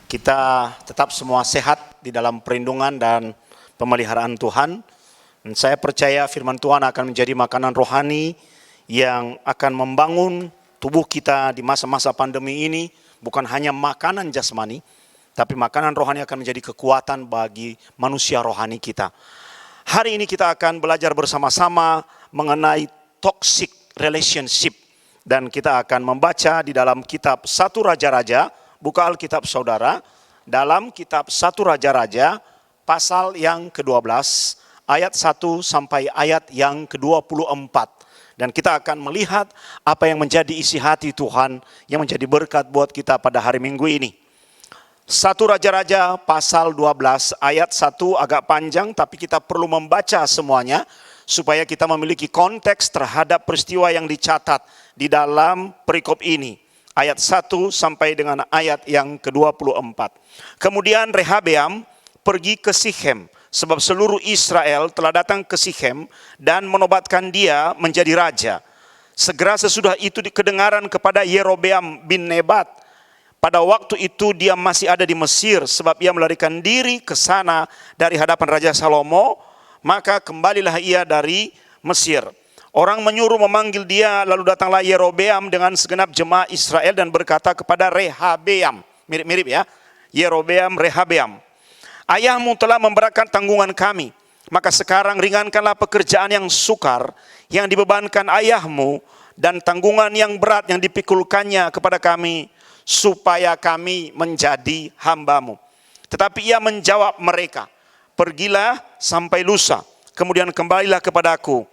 Kita tetap semua sehat di dalam perlindungan dan pemeliharaan Tuhan. Dan saya percaya firman Tuhan akan menjadi makanan rohani yang akan membangun tubuh kita di masa-masa pandemi ini. Bukan hanya makanan jasmani, tapi makanan rohani akan menjadi kekuatan bagi manusia rohani kita. Hari ini kita akan belajar bersama-sama mengenai toxic relationship. Dan kita akan membaca di dalam kitab 1 Raja-Raja, buka Alkitab saudara, dalam kitab 1 Raja-Raja, pasal yang ke-12, ayat 1 sampai ayat yang ke-24. Dan kita akan melihat apa yang menjadi isi hati Tuhan, yang menjadi berkat buat kita pada hari Minggu ini. 1 Raja-Raja pasal 12 ayat 1 agak panjang, tapi kita perlu membaca semuanya, supaya kita memiliki konteks terhadap peristiwa yang dicatat di dalam perikop ini. Ayat 1 sampai dengan ayat yang ke-24. Kemudian Rehabeam pergi ke Sikhem, sebab seluruh Israel telah datang ke Sikhem dan menobatkan dia menjadi raja. Segera sesudah itu kedengaran kepada Yerobeam bin Nebat. Pada waktu itu dia masih ada di Mesir, sebab ia melarikan diri ke sana dari hadapan Raja Salomo. Maka kembalilah ia dari Mesir. Orang menyuruh memanggil dia, lalu datanglah Yerobeam dengan segenap jemaah Israel dan berkata kepada Rehabeam, mirip-mirip ya, Yerobeam, Rehabeam, ayahmu telah memberatkan tanggungan kami, maka sekarang ringankanlah pekerjaan yang sukar yang dibebankan ayahmu dan tanggungan yang berat yang dipikulkannya kepada kami, supaya kami menjadi hambamu. Tetapi ia menjawab mereka, pergilah sampai lusa, kemudian kembalilah kepadaku.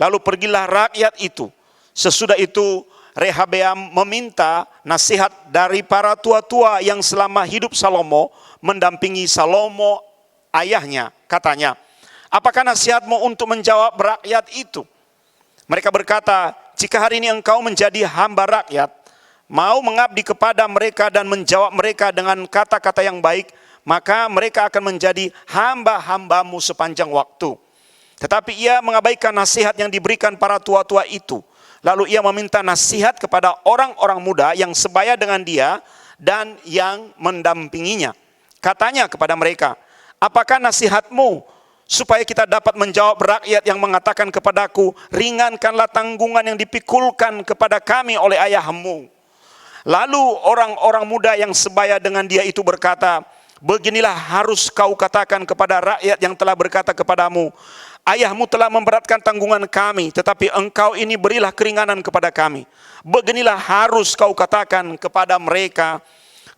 Lalu pergilah rakyat itu. Sesudah itu Rehabeam meminta nasihat dari para tua-tua yang selama hidup Salomo mendampingi Salomo ayahnya. Katanya, apakah nasihatmu untuk menjawab rakyat itu? Mereka berkata, jika hari ini engkau menjadi hamba rakyat, mau mengabdi kepada mereka dan menjawab mereka dengan kata-kata yang baik, maka mereka akan menjadi hamba-hambamu sepanjang waktu. Tetapi ia mengabaikan nasihat yang diberikan para tua-tua itu. Lalu ia meminta nasihat kepada orang-orang muda yang sebaya dengan dia dan yang mendampinginya. Katanya kepada mereka, apakah nasihatmu supaya kita dapat menjawab rakyat yang mengatakan kepadaku, ringankanlah tanggungan yang dipikulkan kepada kami oleh ayahmu. Lalu orang-orang muda yang sebaya dengan dia itu berkata, beginilah harus kau katakan kepada rakyat yang telah berkata kepadamu, ayahmu telah memberatkan tanggungan kami, tetapi engkau ini berilah keringanan kepada kami. Beginilah harus kau katakan kepada mereka,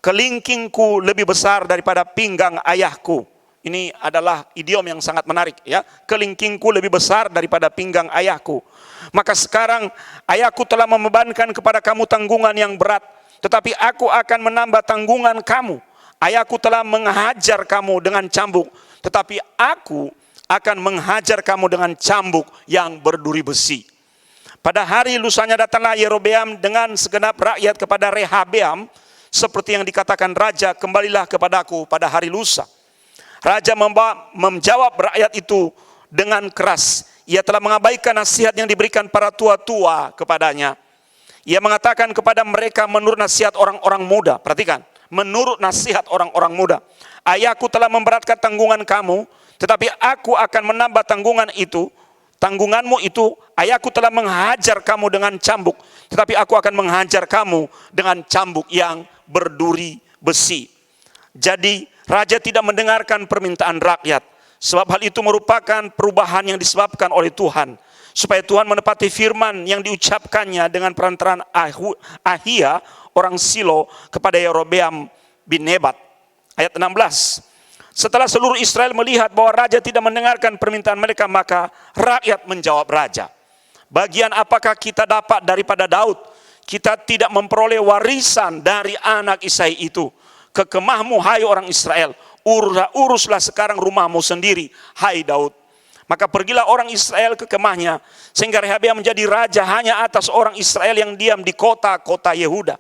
kelingkingku lebih besar daripada pinggang ayahku. Ini adalah idiom yang sangat menarik ya. Kelingkingku lebih besar daripada pinggang ayahku. Maka sekarang ayahku telah membebankan kepada kamu tanggungan yang berat, tetapi aku akan menambah tanggungan kamu. Ayahku telah menghajar kamu dengan cambuk, tetapi aku akan menghajar kamu dengan cambuk yang berduri besi. Pada hari lusanya datanglah Yerobeam dengan segenap rakyat kepada Rehabeam, seperti yang dikatakan raja, kembalilah kepadaku pada hari lusa. Raja menjawab rakyat itu dengan keras. Ia telah mengabaikan nasihat yang diberikan para tua-tua kepadanya. Ia mengatakan kepada mereka menurut nasihat orang-orang muda. Perhatikan, menurut nasihat orang-orang muda. Ayahku telah memberatkan tanggungan kamu, tetapi aku akan menambah tanggunganmu itu. Ayahku telah menghajar kamu dengan cambuk, tetapi aku akan menghajar kamu dengan cambuk yang berduri besi. Jadi raja tidak mendengarkan permintaan rakyat, sebab hal itu merupakan perubahan yang disebabkan oleh Tuhan, supaya Tuhan menepati firman yang diucapkannya dengan perantaraan Ahia orang Silo kepada Yerobeam bin Nebat. Ayat 16. Setelah seluruh Israel melihat bahwa raja tidak mendengarkan permintaan mereka, maka rakyat menjawab raja, bagian apakah kita dapat daripada Daud? Kita tidak memperoleh warisan dari anak Isai itu. Ke kemahmu hai orang Israel, uruslah sekarang rumahmu sendiri hai Daud. Maka pergilah orang Israel ke kemahnya, sehingga Rehabeam menjadi raja hanya atas orang Israel yang diam di kota-kota Yehuda.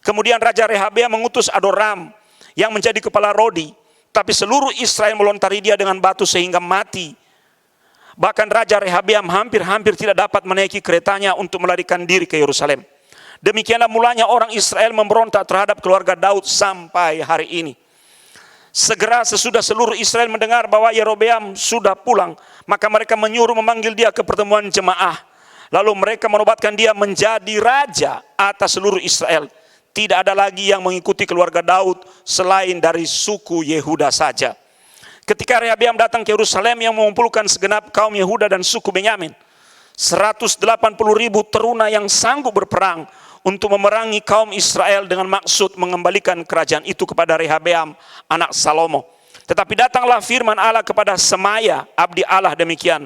Kemudian Raja Rehabeam mengutus Adoram yang menjadi kepala Rodi, tapi seluruh Israel melontari dia dengan batu sehingga mati. Bahkan Raja Rehabeam hampir-hampir tidak dapat menaiki keretanya untuk melarikan diri ke Yerusalem. Demikianlah mulanya orang Israel memberontak terhadap keluarga Daud sampai hari ini. Segera sesudah seluruh Israel mendengar bahwa Yerobeam sudah pulang, maka mereka menyuruh memanggil dia ke pertemuan jemaah. Lalu mereka menobatkan dia menjadi raja atas seluruh Israel. Tidak ada lagi yang mengikuti keluarga Daud selain dari suku Yehuda saja. Ketika Rehabeam datang ke Yerusalem yang mengumpulkan segenap kaum Yehuda dan suku Benyamin, 180.000 teruna yang sanggup berperang untuk memerangi kaum Israel dengan maksud mengembalikan kerajaan itu kepada Rehabeam anak Salomo. Tetapi datanglah firman Allah kepada Semaya abdi Allah demikian,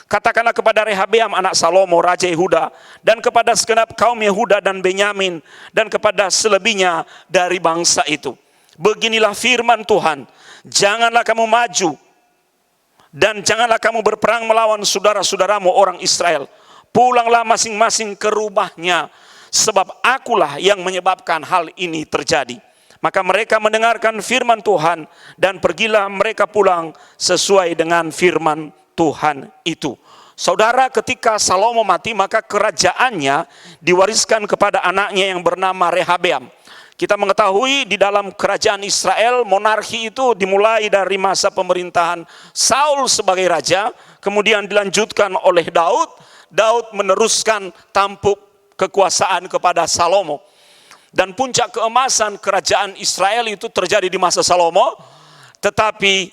katakanlah kepada Rehabeam anak Salomo raja Yehuda dan kepada segenap kaum Yehuda dan Benyamin dan kepada selebihnya dari bangsa itu, beginilah firman Tuhan, janganlah kamu maju dan janganlah kamu berperang melawan saudara-saudaramu orang Israel. Pulanglah masing-masing ke rumahnya, sebab akulah yang menyebabkan hal ini terjadi. Maka mereka mendengarkan firman Tuhan dan pergilah mereka pulang sesuai dengan firman Tuhan itu. Saudara, ketika Salomo mati, maka kerajaannya diwariskan kepada anaknya yang bernama Rehabeam. Kita mengetahui di dalam kerajaan Israel, monarki itu dimulai dari masa pemerintahan Saul sebagai raja, kemudian dilanjutkan oleh Daud. Daud meneruskan tampuk kekuasaan kepada Salomo. Dan puncak keemasan kerajaan Israel itu terjadi di masa Salomo. Tetapi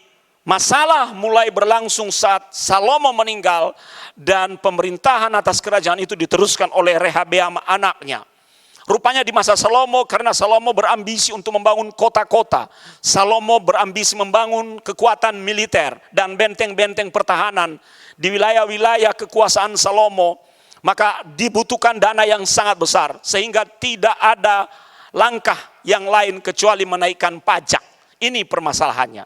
masalah mulai berlangsung saat Salomo meninggal dan pemerintahan atas kerajaan itu diteruskan oleh Rehabeam anaknya. Rupanya di masa Salomo, karena Salomo berambisi untuk membangun kota-kota, Salomo berambisi membangun kekuatan militer dan benteng-benteng pertahanan di wilayah-wilayah kekuasaan Salomo, maka dibutuhkan dana yang sangat besar, sehingga tidak ada langkah yang lain kecuali menaikkan pajak. Ini permasalahannya.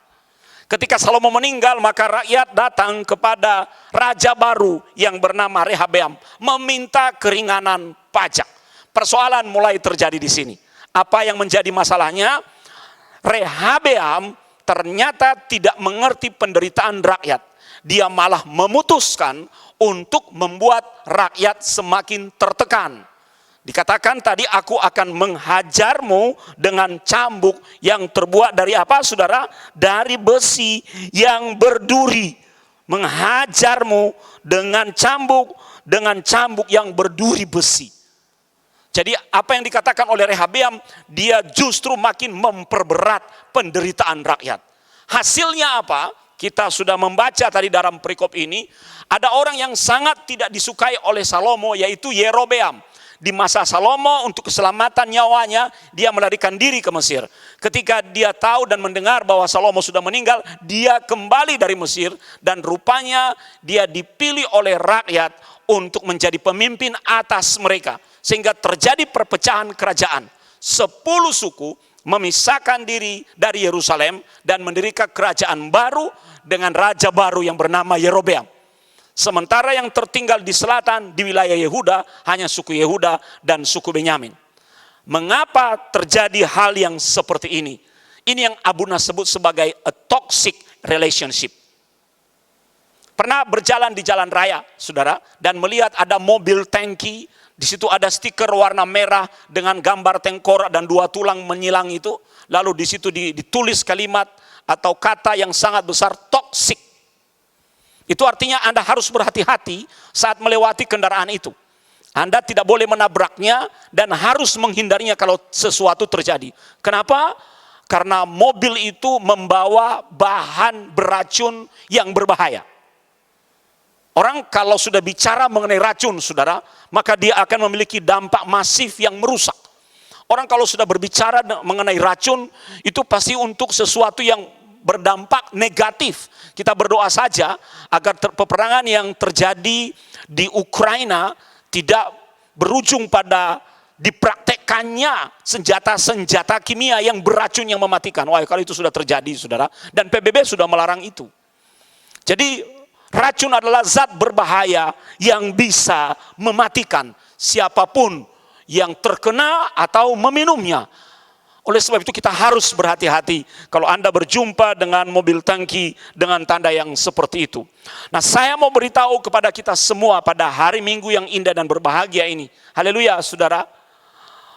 Ketika Salomo meninggal, maka rakyat datang kepada raja baru yang bernama Rehabeam, meminta keringanan pajak. Persoalan mulai terjadi di sini. Apa yang menjadi masalahnya? Rehabeam ternyata tidak mengerti penderitaan rakyat. Dia malah memutuskan untuk membuat rakyat semakin tertekan. Dikatakan tadi, aku akan menghajarmu dengan cambuk yang terbuat dari apa, saudara? Dari besi yang berduri. Menghajarmu dengan cambuk yang berduri besi. Jadi apa yang dikatakan oleh Rehabeam, dia justru makin memperberat penderitaan rakyat. Hasilnya apa? Kita sudah membaca tadi dalam perikop ini, ada orang yang sangat tidak disukai oleh Salomo, yaitu Yerobeam. Di masa Salomo, untuk keselamatan nyawanya, dia melarikan diri ke Mesir. Ketika dia tahu dan mendengar bahwa Salomo sudah meninggal, dia kembali dari Mesir dan rupanya dia dipilih oleh rakyat untuk menjadi pemimpin atas mereka. Sehingga terjadi perpecahan kerajaan. 10 suku memisahkan diri dari Yerusalem dan mendirikan kerajaan baru dengan raja baru yang bernama Yerobeam. Sementara yang tertinggal di selatan di wilayah Yehuda hanya suku Yehuda dan suku Benyamin. Mengapa terjadi hal yang seperti ini? Ini yang Abuna sebut sebagai a toxic relationship. Pernah berjalan di jalan raya, saudara, dan melihat ada mobil tangki. Di situ ada stiker warna merah dengan gambar tengkorak dan 2 tulang menyilang itu. Lalu di situ ditulis kalimat atau kata yang sangat besar, toxic. Itu artinya Anda harus berhati-hati saat melewati kendaraan itu. Anda tidak boleh menabraknya dan harus menghindarinya kalau sesuatu terjadi. Kenapa? Karena mobil itu membawa bahan beracun yang berbahaya. Orang kalau sudah bicara mengenai racun, saudara, maka dia akan memiliki dampak masif yang merusak. Orang kalau sudah berbicara mengenai racun, itu pasti untuk sesuatu yang berdampak negatif. Kita berdoa saja agar peperangan yang terjadi di Ukraina tidak berujung pada dipraktekkannya senjata-senjata kimia yang beracun yang mematikan. Wah, kalau itu sudah terjadi, saudara, dan PBB sudah melarang itu. Jadi racun adalah zat berbahaya yang bisa mematikan siapapun yang terkena atau meminumnya. Oleh sebab itu kita harus berhati-hati kalau Anda berjumpa dengan mobil tangki dengan tanda yang seperti itu. Nah, saya mau beritahu kepada kita semua pada hari Minggu yang indah dan berbahagia ini. Haleluya, saudara.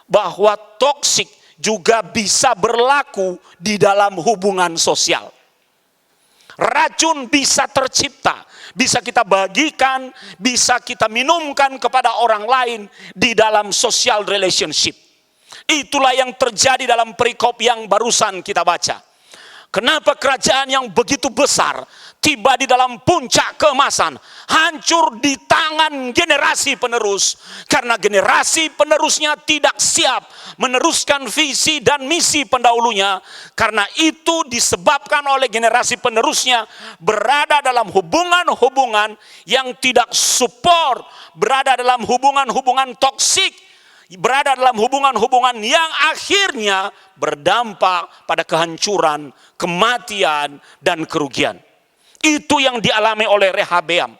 Bahwa toksik juga bisa berlaku di dalam hubungan sosial. Racun bisa tercipta, bisa kita bagikan, bisa kita minumkan kepada orang lain di dalam social relationship. Itulah yang terjadi dalam perikop yang barusan kita baca. Kenapa kerajaan yang begitu besar tiba di dalam puncak keemasan, hancur di tangan generasi penerus, karena generasi penerusnya tidak siap meneruskan visi dan misi pendahulunya. Karena itu disebabkan oleh generasi penerusnya berada dalam hubungan-hubungan yang tidak support, berada dalam hubungan-hubungan toksik, berada dalam hubungan-hubungan yang akhirnya berdampak pada kehancuran, kematian, dan kerugian. Itu yang dialami oleh Rehabeam.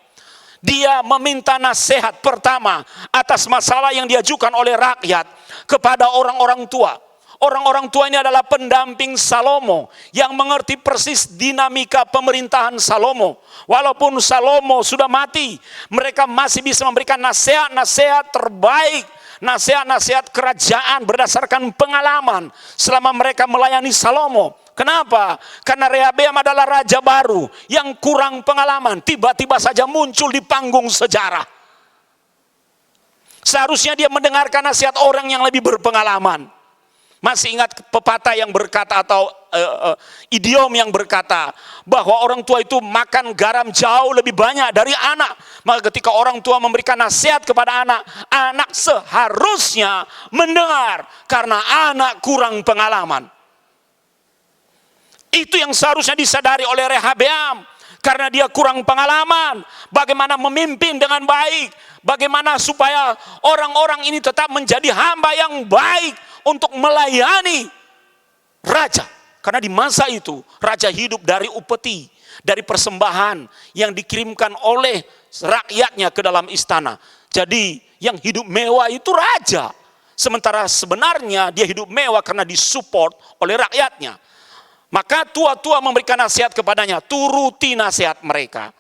Dia meminta nasihat pertama atas masalah yang diajukan oleh rakyat kepada orang-orang tua. Orang-orang tua ini adalah pendamping Salomo yang mengerti persis dinamika pemerintahan Salomo. Walaupun Salomo sudah mati, mereka masih bisa memberikan nasihat-nasihat terbaik, nasihat-nasihat kerajaan berdasarkan pengalaman selama mereka melayani Salomo. Kenapa? Karena Rehabeam adalah raja baru yang kurang pengalaman, tiba-tiba saja muncul di panggung sejarah. Seharusnya dia mendengarkan nasihat orang yang lebih berpengalaman. Masih ingat pepatah yang berkata atau idiom yang berkata bahwa orang tua itu makan garam jauh lebih banyak dari anak. Maka ketika orang tua memberikan nasihat kepada anak, anak seharusnya mendengar karena anak kurang pengalaman. Itu yang seharusnya disadari oleh Rehabeam, karena dia kurang pengalaman bagaimana memimpin dengan baik, bagaimana supaya orang-orang ini tetap menjadi hamba yang baik untuk melayani raja. Karena di masa itu raja hidup dari upeti, dari persembahan yang dikirimkan oleh rakyatnya ke dalam istana. Jadi yang hidup mewah itu raja, sementara sebenarnya dia hidup mewah karena disupport oleh rakyatnya. Maka tua-tua memberikan nasihat kepadanya, turuti nasihat mereka.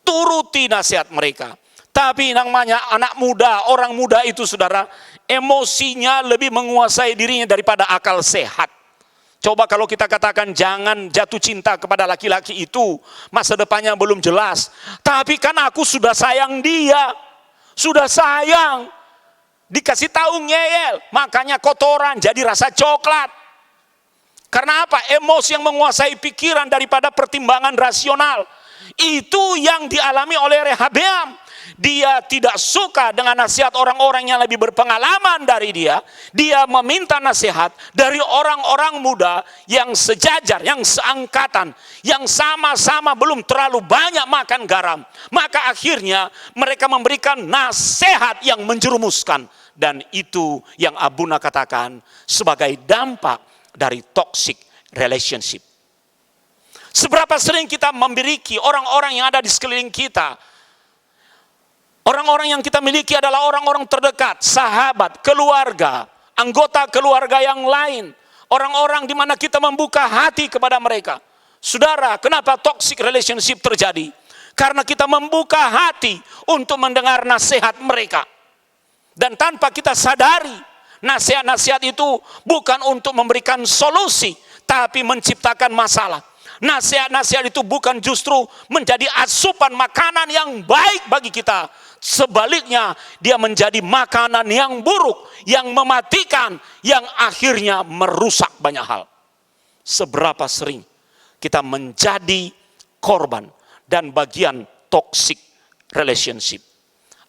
Turuti nasihat mereka. Tapi namanya anak muda, orang muda itu saudara, emosinya lebih menguasai dirinya daripada akal sehat. Coba kalau kita katakan jangan jatuh cinta kepada laki-laki itu, masa depannya belum jelas. Tapi kan aku sudah sayang dia, sudah sayang. Dikasih tahu ngeyel, makanya kotoran jadi rasa coklat. Karena apa? Emosi yang menguasai pikiran daripada pertimbangan rasional. Itu yang dialami oleh Rehabeam. Dia tidak suka dengan nasihat orang-orang yang lebih berpengalaman dari dia. Dia meminta nasihat dari orang-orang muda yang sejajar, yang seangkatan, yang sama-sama belum terlalu banyak makan garam. Maka akhirnya mereka memberikan nasihat yang menjerumuskan. Dan itu yang Abuna katakan sebagai dampak dari toxic relationship. Seberapa sering kita memiliki orang-orang yang ada di sekeliling kita. Orang-orang yang kita miliki adalah orang-orang terdekat, sahabat, keluarga, anggota keluarga yang lain. Orang-orang di mana kita membuka hati kepada mereka. Saudara, kenapa toxic relationship terjadi? Karena kita membuka hati untuk mendengar nasihat mereka. Dan tanpa kita sadari, nasihat-nasihat itu bukan untuk memberikan solusi, tapi menciptakan masalah. Nasihat-nasihat itu bukan justru menjadi asupan makanan yang baik bagi kita. Sebaliknya, dia menjadi makanan yang buruk, yang mematikan, yang akhirnya merusak banyak hal. Seberapa sering kita menjadi korban dan bagian toxic relationship.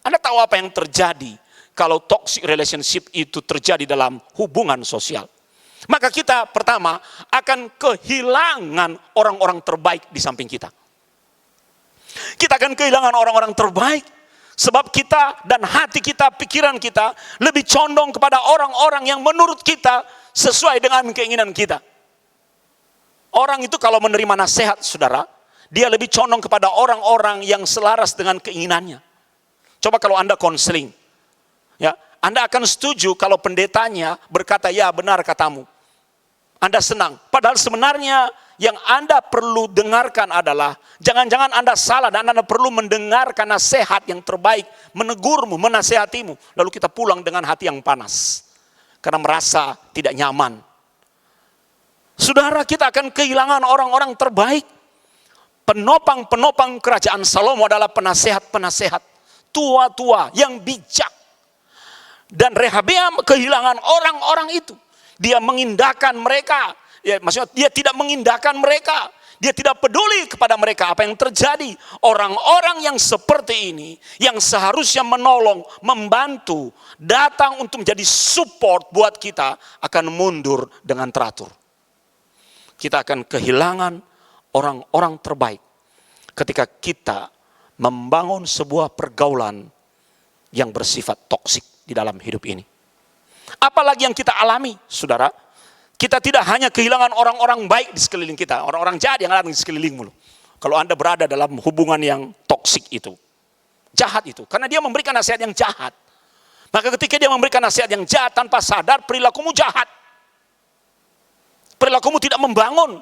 Anda tahu apa yang terjadi kalau toxic relationship itu terjadi dalam hubungan sosial? Maka kita pertama akan kehilangan orang-orang terbaik di samping kita. Kita akan kehilangan orang-orang terbaik sebab kita dan hati kita, pikiran kita lebih condong kepada orang-orang yang menurut kita sesuai dengan keinginan kita. Orang itu kalau menerima nasihat, saudara, dia lebih condong kepada orang-orang yang selaras dengan keinginannya. Coba kalau Anda konseling, ya, Anda akan setuju kalau pendetanya berkata, ya benar katamu. Anda senang. Padahal sebenarnya yang Anda perlu dengarkan adalah, jangan-jangan Anda salah dan Anda perlu mendengarkan nasihat yang terbaik, menegurmu, menasehatimu. Lalu kita pulang dengan hati yang panas. karena merasa tidak nyaman. Saudara, kita akan kehilangan orang-orang terbaik. Penopang-penopang kerajaan Salomo adalah penasehat-penasehat tua-tua yang bijak. Dan Rehabeam kehilangan orang-orang itu. Dia mengindahkan mereka. Ya, maksudnya dia tidak mengindahkan mereka. Dia tidak peduli kepada mereka apa yang terjadi. Orang-orang yang seperti ini, yang seharusnya menolong, membantu, datang untuk menjadi support buat kita, akan mundur dengan teratur. Kita akan kehilangan orang-orang terbaik ketika kita membangun sebuah pergaulan yang bersifat toksik di dalam hidup ini. Apalagi yang kita alami, saudara, kita tidak hanya kehilangan orang-orang baik di sekeliling kita, orang-orang jahat yang ada di sekelilingmu. Kalau Anda berada dalam hubungan yang toksik itu, jahat itu, karena dia memberikan nasihat yang jahat. Maka ketika dia memberikan nasihat yang jahat tanpa sadar, perilakumu jahat. Perilakumu tidak membangun,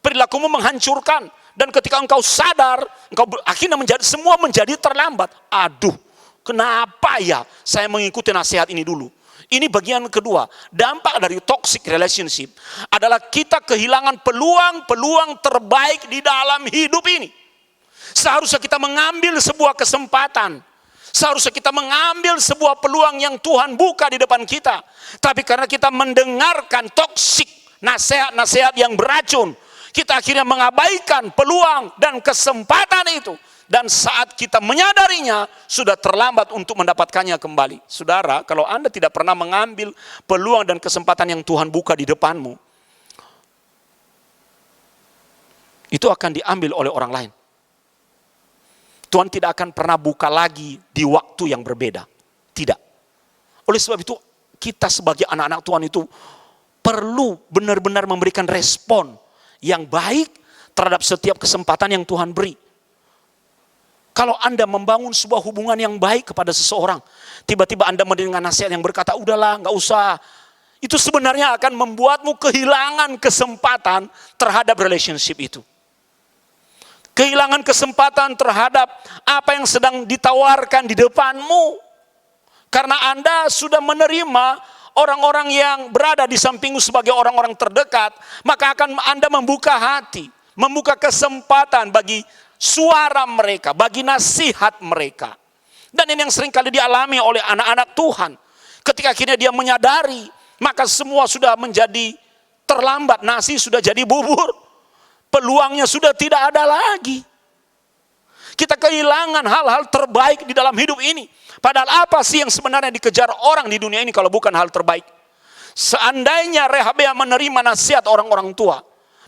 perilakumu menghancurkan. Dan ketika engkau sadar, engkau akhirnya semua menjadi terlambat. Aduh, kenapa ya saya mengikuti nasihat ini dulu? Ini bagian kedua. Dampak dari toxic relationship adalah kita kehilangan peluang-peluang terbaik di dalam hidup ini. Seharusnya kita mengambil sebuah kesempatan. Seharusnya kita mengambil sebuah peluang yang Tuhan buka di depan kita. Tapi karena kita mendengarkan toxic, nasihat-nasihat yang beracun, kita akhirnya mengabaikan peluang dan kesempatan itu. Dan saat kita menyadarinya, sudah terlambat untuk mendapatkannya kembali. Saudara, kalau Anda tidak pernah mengambil peluang dan kesempatan yang Tuhan buka di depanmu, itu akan diambil oleh orang lain. Tuhan tidak akan pernah buka lagi di waktu yang berbeda. Tidak. Oleh sebab itu, kita sebagai anak-anak Tuhan itu perlu benar-benar memberikan respon yang baik terhadap setiap kesempatan yang Tuhan beri. Kalau Anda membangun sebuah hubungan yang baik kepada seseorang, tiba-tiba Anda mendengar nasihat yang berkata, udahlah, nggak usah. Itu sebenarnya akan membuatmu kehilangan kesempatan terhadap relationship itu. Kehilangan kesempatan terhadap apa yang sedang ditawarkan di depanmu. Karena Anda sudah menerima orang-orang yang berada di sampingmu sebagai orang-orang terdekat, maka akan Anda membuka hati, membuka kesempatan bagi suara mereka, bagi nasihat mereka. Dan ini yang sering kali dialami oleh anak-anak Tuhan. Ketika akhirnya dia menyadari, maka semua sudah menjadi terlambat, nasi sudah jadi bubur. Peluangnya sudah tidak ada lagi. Kita kehilangan hal-hal terbaik di dalam hidup ini. Padahal apa sih yang sebenarnya dikejar orang di dunia ini kalau bukan hal terbaik? Seandainya Rehabeam menerima nasihat orang-orang tua,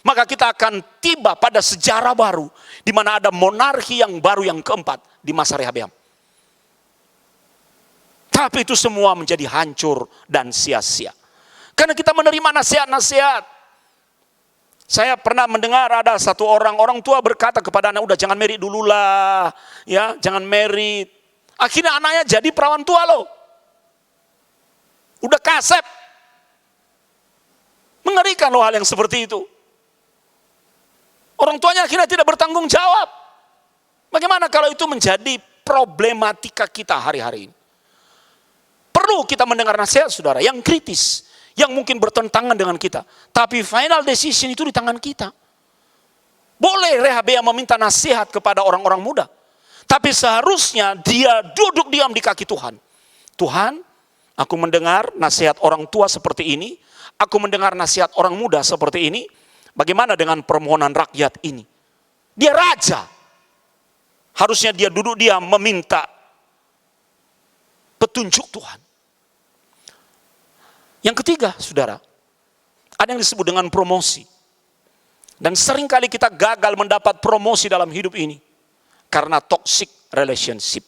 maka kita akan tiba pada sejarah baru, di mana ada monarki yang baru yang keempat di masa Rehabeam. Tapi itu semua menjadi hancur dan sia-sia. Karena kita menerima nasihat-nasihat. Saya pernah mendengar ada satu orang tua berkata kepada anak, udah jangan married dulu lah, ya, jangan married. Akhirnya anaknya jadi perawan tua loh. Udah kasep. Mengerikan loh hal yang seperti itu. Orang tuanya akhirnya tidak bertanggung jawab. Bagaimana kalau itu menjadi problematika kita hari-hari ini? Perlu kita mendengar nasihat saudara yang kritis. Yang mungkin bertentangan dengan kita. Tapi final decision itu di tangan kita. Boleh Rehabeam meminta nasihat kepada orang-orang muda. Tapi seharusnya dia duduk diam di kaki Tuhan. Tuhan, aku mendengar nasihat orang tua seperti ini. Aku mendengar nasihat orang muda seperti ini. Bagaimana dengan permohonan rakyat ini? Dia raja. Harusnya dia duduk diam meminta petunjuk Tuhan. Yang ketiga, saudara, ada yang disebut dengan promosi. Dan seringkali kita gagal mendapat promosi dalam hidup ini. Karena toxic relationship.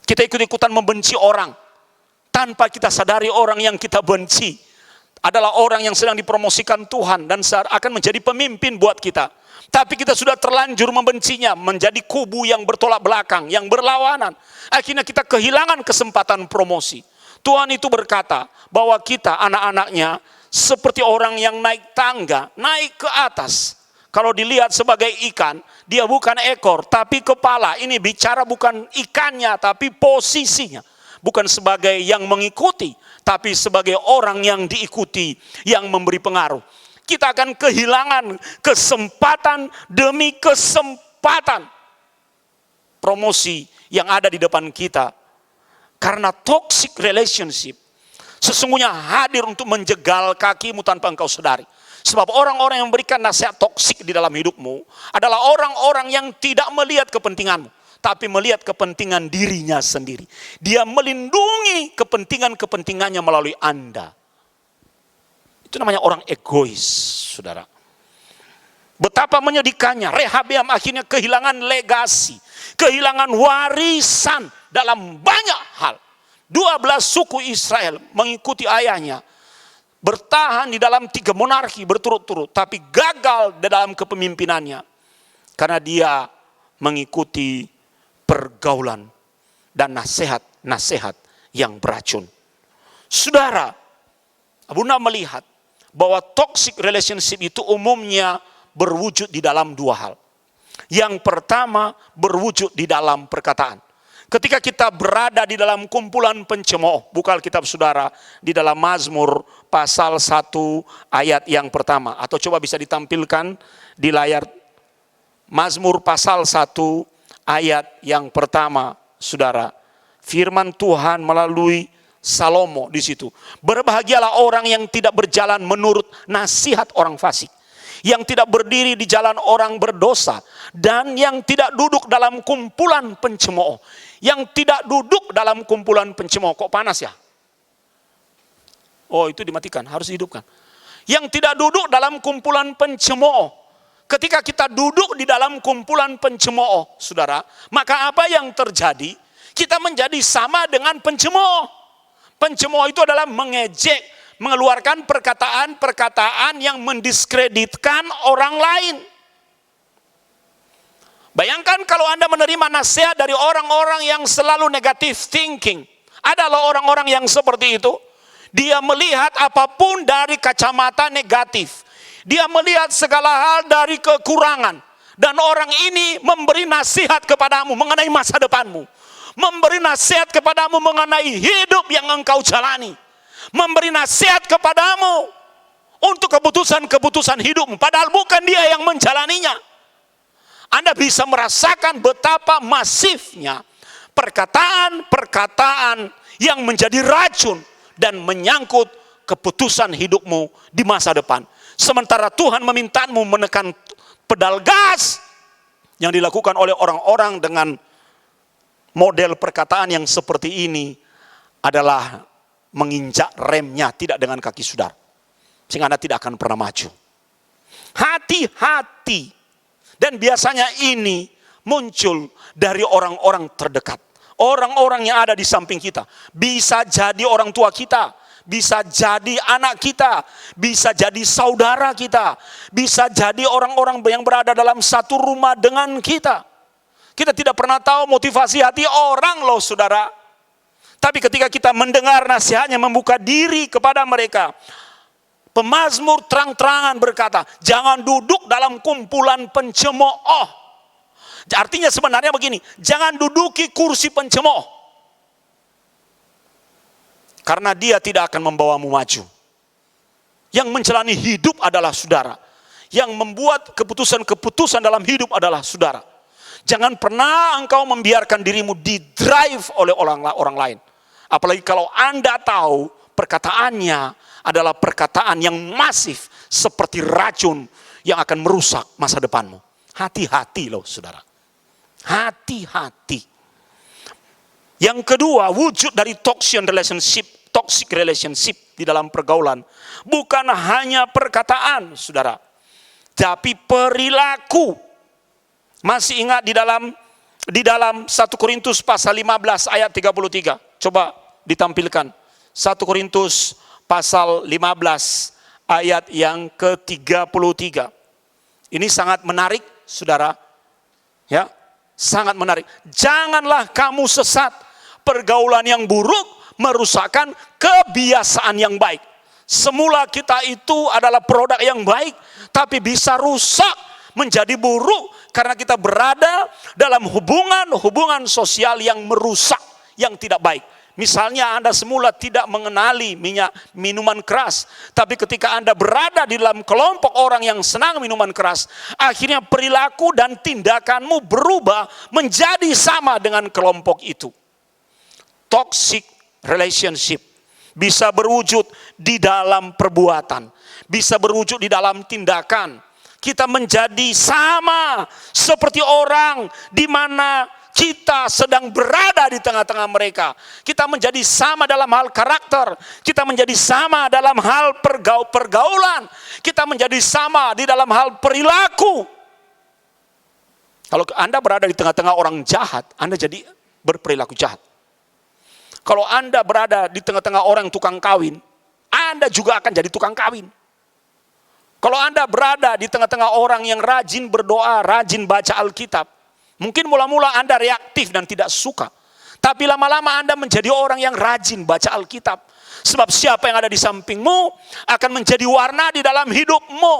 Kita ikut-ikutan membenci orang. Tanpa kita sadari orang yang kita benci adalah orang yang sedang dipromosikan Tuhan. Dan akan menjadi pemimpin buat kita. Tapi kita sudah terlanjur membencinya. Menjadi kubu yang bertolak belakang. Yang berlawanan. Akhirnya kita kehilangan kesempatan promosi. Tuhan itu berkata bahwa kita anak-anaknya seperti orang yang naik tangga. Naik ke atas. Kalau dilihat sebagai ikan, dia bukan ekor, tapi kepala. Ini bicara bukan ikannya, tapi posisinya. bukan sebagai yang mengikuti, tapi sebagai orang yang diikuti, yang memberi pengaruh. Kita akan kehilangan kesempatan demi kesempatan promosi yang ada di depan kita. Karena toxic relationship sesungguhnya hadir untuk menjegal kakimu tanpa engkau sadari. Sebab orang-orang yang memberikan nasihat toksik di dalam hidupmu adalah orang-orang yang tidak melihat kepentinganmu, tapi melihat kepentingan dirinya sendiri. Dia melindungi kepentingan-kepentingannya melalui Anda. Itu namanya orang egois, saudara. Betapa menyedihkannya, Rehabeam akhirnya kehilangan legasi, kehilangan warisan dalam banyak hal. 12 suku Israel mengikuti ayahnya, bertahan di dalam 3 monarki berturut-turut, tapi gagal di dalam kepemimpinannya. Karena dia mengikuti pergaulan dan nasihat-nasihat yang beracun. Saudara, Abuna melihat bahwa toxic relationship itu umumnya berwujud di dalam 2 hal. Yang pertama, berwujud di dalam perkataan. Ketika kita berada di dalam kumpulan pencemooh, buka Alkitab saudara di dalam Mazmur pasal 1 ayat yang pertama. Atau coba bisa ditampilkan di layar Mazmur pasal 1 ayat yang pertama, saudara. Firman Tuhan melalui Salomo di situ. Berbahagialah orang yang tidak berjalan menurut nasihat orang fasik, yang tidak berdiri di jalan orang berdosa, dan yang tidak duduk dalam kumpulan pencemooh. Yang tidak duduk dalam kumpulan pencemooh. Kok panas ya? Oh, itu dimatikan, harus dihidupkan. Yang tidak duduk dalam kumpulan pencemooh. Ketika kita duduk di dalam kumpulan pencemooh, saudara, maka apa yang terjadi? Kita menjadi sama dengan pencemooh. Pencemooh itu adalah mengejek, mengeluarkan perkataan-perkataan yang mendiskreditkan orang lain. Bayangkan kalau Anda menerima nasihat dari orang-orang yang selalu negative thinking. Adalah orang-orang yang seperti itu. Dia melihat apapun dari kacamata negatif. Dia melihat segala hal dari kekurangan. Dan orang ini memberi nasihat kepadamu mengenai masa depanmu. Memberi nasihat kepadamu mengenai hidup yang engkau jalani. Memberi nasihat kepadamu untuk keputusan-keputusan hidupmu. Padahal bukan dia yang menjalaninya. Anda bisa merasakan betapa masifnya perkataan-perkataan yang menjadi racun dan menyangkut keputusan hidupmu di masa depan. Sementara Tuhan memintamu menekan pedal gas yang dilakukan oleh orang-orang dengan model perkataan yang seperti ini adalah menginjak remnya tidak dengan kaki saudara. Sehingga Anda tidak akan pernah maju. Hati-hati. Dan biasanya ini muncul dari orang-orang terdekat. Orang-orang yang ada di samping kita. Bisa jadi orang tua kita. Bisa jadi anak kita. Bisa jadi saudara kita. Bisa jadi orang-orang yang berada dalam satu rumah dengan kita. Kita tidak pernah tahu motivasi hati orang loh saudara. Tapi ketika kita mendengar nasihatnya, membuka diri kepada mereka. Pemazmur terang-terangan berkata, jangan duduk dalam kumpulan pencemooh. Artinya sebenarnya begini, jangan duduki kursi pencemooh. Karena dia tidak akan membawamu maju. Yang menjalani hidup adalah saudara. Yang membuat keputusan-keputusan dalam hidup adalah saudara. Jangan pernah engkau membiarkan dirimu didrive oleh orang lain. Apalagi kalau Anda tahu perkataannya adalah perkataan yang masif seperti racun yang akan merusak masa depanmu. Hati-hati loh saudara. Hati-hati. Yang kedua, wujud dari toxic relationship di dalam pergaulan. Bukan hanya perkataan saudara. Tapi perilaku. Masih ingat di dalam 1 Korintus pasal 15 ayat 33. Coba ditampilkan. 1 Korintus pasal 15 ayat yang ke-33. Ini sangat menarik, saudara. Ya, sangat menarik. Janganlah kamu sesat. Pergaulan yang buruk merusakkan kebiasaan yang baik. Semula kita itu adalah produk yang baik, tapi bisa rusak menjadi buruk karena kita berada dalam hubungan sosial yang merusak, yang tidak baik. Misalnya Anda semula tidak mengenali minuman keras, tapi ketika Anda berada di dalam kelompok orang yang senang minuman keras, akhirnya perilaku dan tindakanmu berubah menjadi sama dengan kelompok itu. Toxic relationship bisa berwujud di dalam perbuatan, bisa berwujud di dalam tindakan. Kita menjadi sama seperti orang di mana kita sedang berada di tengah-tengah mereka. Kita menjadi sama dalam hal karakter. Kita menjadi sama dalam hal pergaulan. Kita menjadi sama di dalam hal perilaku. Kalau Anda berada di tengah-tengah orang jahat, Anda jadi berperilaku jahat. Kalau Anda berada di tengah-tengah orang tukang kawin, Anda juga akan jadi tukang kawin. Kalau Anda berada di tengah-tengah orang yang rajin berdoa, rajin baca Alkitab, mungkin mula-mula Anda reaktif dan tidak suka. Tapi lama-lama Anda menjadi orang yang rajin baca Alkitab. Sebab siapa yang ada di sampingmu akan menjadi warna di dalam hidupmu.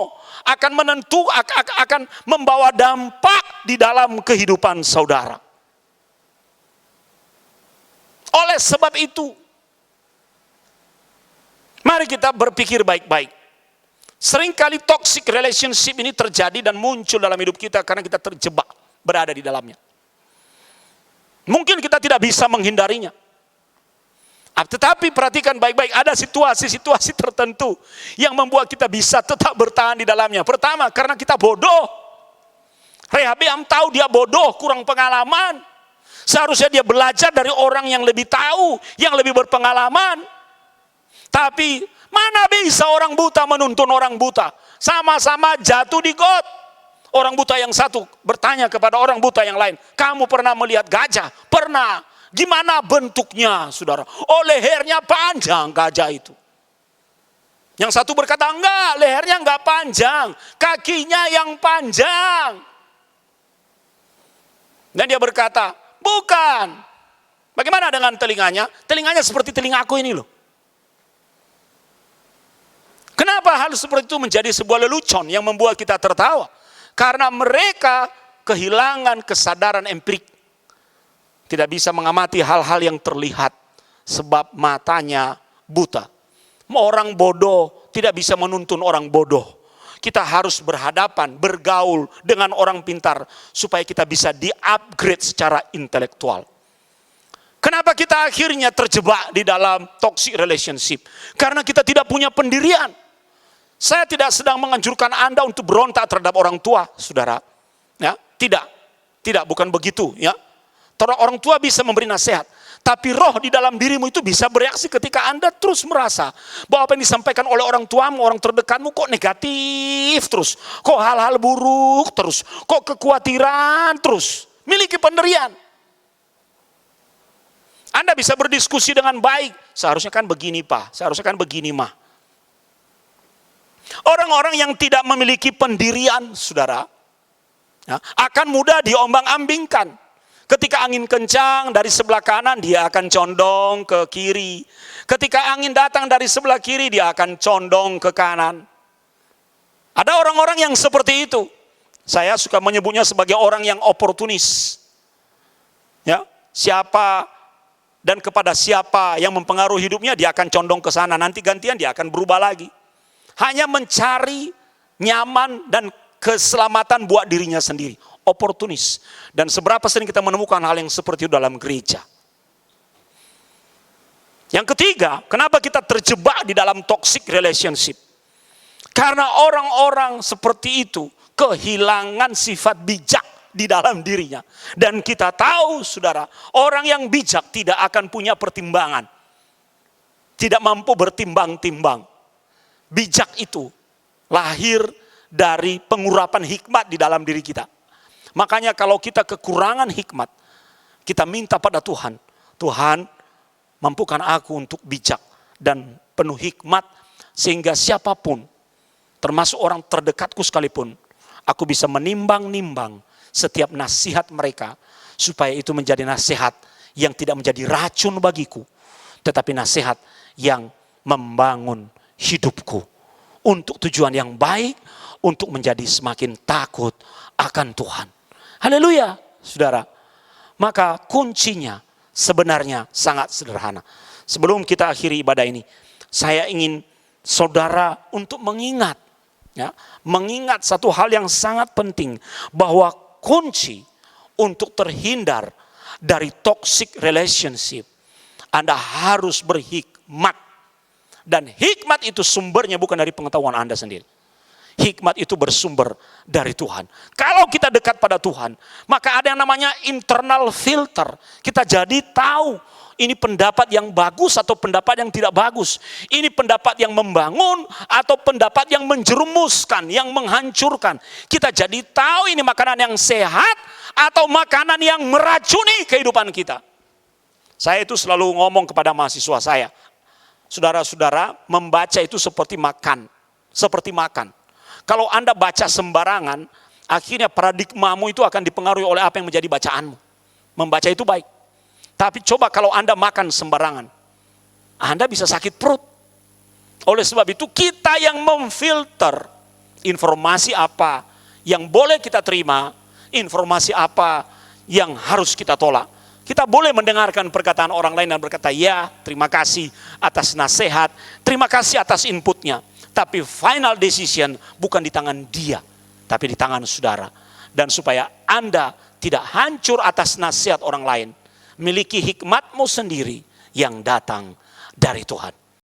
Akan membawa dampak di dalam kehidupan saudara. Oleh sebab itu, mari kita berpikir baik-baik. Seringkali toxic relationship ini terjadi dan muncul dalam hidup kita karena kita terjebak berada di dalamnya. Mungkin kita tidak bisa menghindarinya. Tetapi perhatikan baik-baik, ada situasi-situasi tertentu yang membuat kita bisa tetap bertahan di dalamnya. Pertama, karena kita bodoh. Rehabeam tahu dia bodoh, kurang pengalaman. Seharusnya dia belajar dari orang yang lebih tahu, yang lebih berpengalaman. Tapi mana bisa orang buta menuntun orang buta? Sama-sama jatuh di got. Orang buta yang satu bertanya kepada orang buta yang lain, kamu pernah melihat gajah? Pernah. Gimana bentuknya, saudara? Oh, lehernya panjang gajah itu. Yang satu berkata, enggak, lehernya enggak panjang, kakinya yang panjang. Dan dia berkata, bukan. Bagaimana dengan telinganya? Telinganya seperti telingaku ini loh. Kenapa hal seperti itu menjadi sebuah lelucon yang membuat kita tertawa? Karena mereka kehilangan kesadaran empirik. Tidak bisa mengamati hal-hal yang terlihat sebab matanya buta. Orang bodoh tidak bisa menuntun orang bodoh. Kita harus berhadapan, bergaul dengan orang pintar supaya kita bisa di-upgrade secara intelektual. Kenapa kita akhirnya terjebak di dalam toxic relationship? Karena kita tidak punya pendirian. Saya tidak sedang menganjurkan Anda untuk berontak terhadap orang tua, saudara. Ya, tidak, bukan begitu. Ya, orang tua bisa memberi nasihat, tapi roh di dalam dirimu itu bisa bereaksi ketika Anda terus merasa bahwa apa yang disampaikan oleh orang tuamu, orang terdekatmu kok negatif terus, kok hal-hal buruk terus, kok kekhawatiran terus. Miliki pendirian. Anda bisa berdiskusi dengan baik. Seharusnya kan begini, Pak. Seharusnya kan begini, Mah. Orang-orang yang tidak memiliki pendirian, saudara, ya, akan mudah diombang-ambingkan. Ketika angin kencang dari sebelah kanan, dia akan condong ke kiri. Ketika angin datang dari sebelah kiri, dia akan condong ke kanan. Ada orang-orang yang seperti itu. Saya suka menyebutnya sebagai orang yang oportunis. Ya, siapa dan kepada siapa yang mempengaruhi hidupnya, dia akan condong ke sana. Nanti gantian dia akan berubah lagi. Hanya mencari nyaman dan keselamatan buat dirinya sendiri. Oportunis. Dan seberapa sering kita menemukan hal yang seperti itu dalam gereja. Yang ketiga, kenapa kita terjebak di dalam toxic relationship? Karena orang-orang seperti itu kehilangan sifat bijak di dalam dirinya. Dan kita tahu, saudara, orang yang bijak tidak akan punya pertimbangan. Tidak mampu bertimbang-timbang. Bijak itu lahir dari pengurapan hikmat di dalam diri kita. Makanya kalau kita kekurangan hikmat, kita minta pada Tuhan, Tuhan mampukan aku untuk bijak dan penuh hikmat, sehingga siapapun, termasuk orang terdekatku sekalipun, aku bisa menimbang-nimbang setiap nasihat mereka, supaya itu menjadi nasihat yang tidak menjadi racun bagiku, tetapi nasihat yang membangun hidupku untuk tujuan yang baik, untuk menjadi semakin takut akan Tuhan. Haleluya, saudara. Maka kuncinya sebenarnya sangat sederhana. Sebelum kita akhiri ibadah ini, saya ingin saudara untuk mengingat, ya, mengingat satu hal yang sangat penting, bahwa kunci untuk terhindar dari toxic relationship, Anda harus berhikmat. Dan hikmat itu sumbernya bukan dari pengetahuan Anda sendiri. Hikmat itu bersumber dari Tuhan. Kalau kita dekat pada Tuhan, maka ada yang namanya internal filter. Kita jadi tahu ini pendapat yang bagus atau pendapat yang tidak bagus. Ini pendapat yang membangun atau pendapat yang menjerumuskan, yang menghancurkan. Kita jadi tahu ini makanan yang sehat atau makanan yang meracuni kehidupan kita. Saya itu selalu ngomong kepada mahasiswa saya, saudara-saudara, membaca itu seperti makan. Seperti makan. Kalau Anda baca sembarangan, akhirnya paradigmamu itu akan dipengaruhi oleh apa yang menjadi bacaanmu. Membaca itu baik. Tapi coba kalau Anda makan sembarangan, Anda bisa sakit perut. Oleh sebab itu kita yang memfilter informasi apa yang boleh kita terima, informasi apa yang harus kita tolak. Kita boleh mendengarkan perkataan orang lain dan berkata, ya terima kasih atas nasihat, terima kasih atas inputnya. Tapi final decision bukan di tangan dia, tapi di tangan saudara. Dan supaya Anda tidak hancur atas nasihat orang lain, miliki hikmatmu sendiri yang datang dari Tuhan.